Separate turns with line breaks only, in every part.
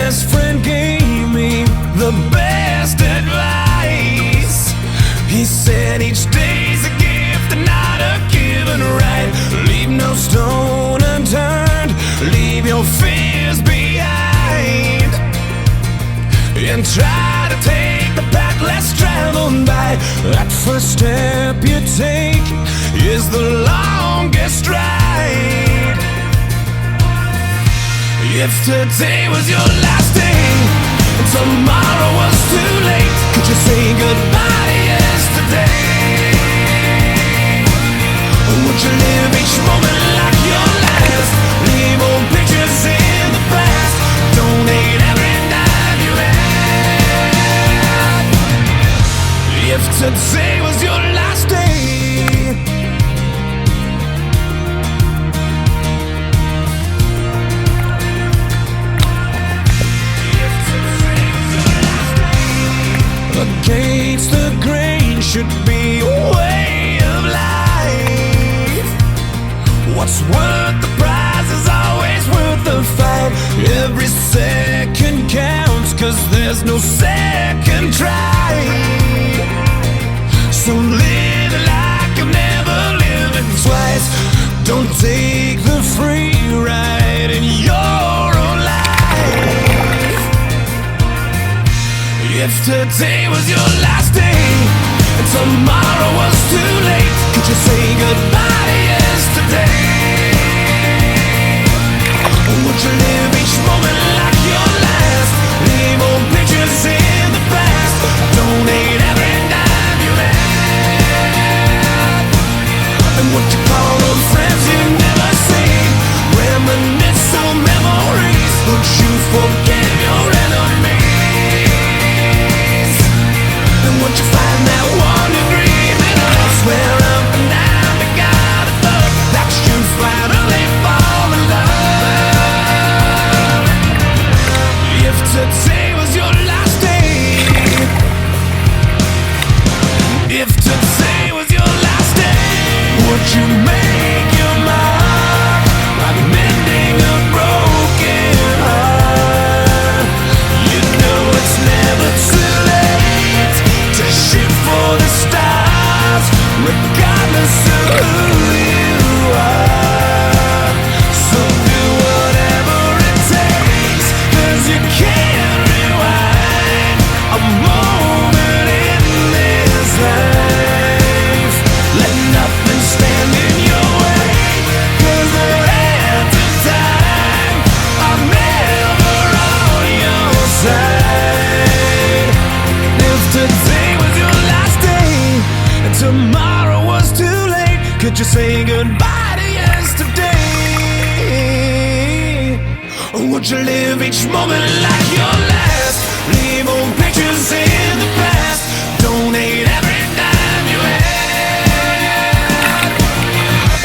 best friend gave me the best advice. He said each day's a gift and not a given right. Leave no stone unturned, leave your fears behind, and try to take the path less traveled by. That first step you take is the longest ride. If today was your last day and tomorrow was too late, could you say goodbye to yesterday? Or would you live each moment like your last? Leave old pictures in the past, donate every dime you had. If today was your last day, against the grain should be a way of life. What's worth the prize is always worth the fight. Every second counts, 'cause there's no second try. So live like you've never lived it twice. Don't take the free ride in your own life. If today was your last day and tomorrow was too late, could you say goodbye to yesterday? Or would you live each moment like your last? Leave old pictures in the past, donate every dime you had. And what you call those friends you never seen, reminisce on memories. Would you forgive your enemies? And once you find that one agreement, I swear up and down to God I thought that you'd finally fall in love. If today was your last day, if today was your last day, would you make your mark by mending a broken heart? You know it's never too late to shoot for the stars, regardless of who you are. So do whatever it takes, 'cause you can't rewind a moment in this life. Let nothing stand in your way, 'cause the hands of time are never on your side. If today was your last day and tomorrow was too late, could you say goodbye to yesterday? Or would you live each moment like your last? Leave old pictures in the past, donate every dime you had.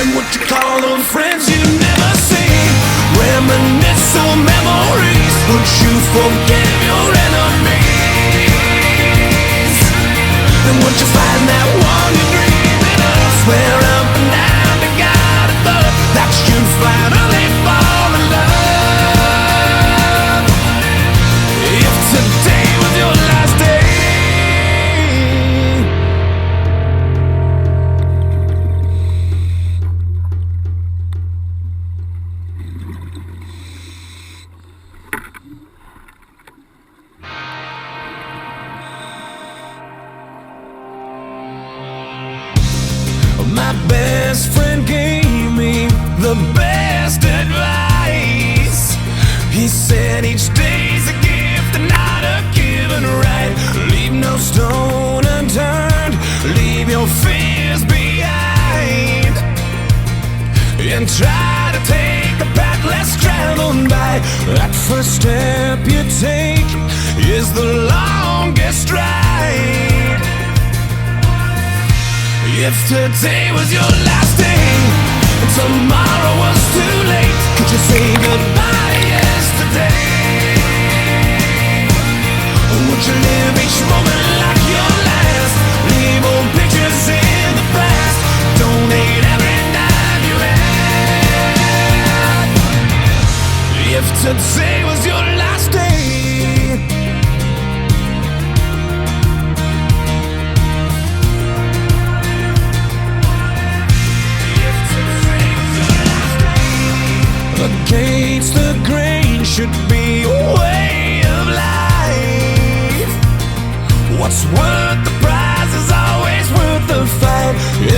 And what you call those friends you never see, reminisce on memories. Would you forgive your enemies? And once you find that one you dream, and I swear up and down to God I thought that you'd finally fall in love. If today was your last day. My best friend gave me the best advice. He said each day's a gift and not a given right. Leave no stone unturned, leave your fears behind, and try to take the path less traveled by. That first step you take is the longest ride. If today was your last day and tomorrow was too late, could you say goodbye to yesterday? Or would you live each moment like your last? Leave old pictures in the past, donate every dime you had. If today was your last day, against the grain should be a way of life. What's worth the prize is always worth the fight.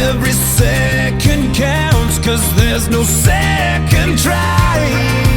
Every second counts, 'cause there's no second try.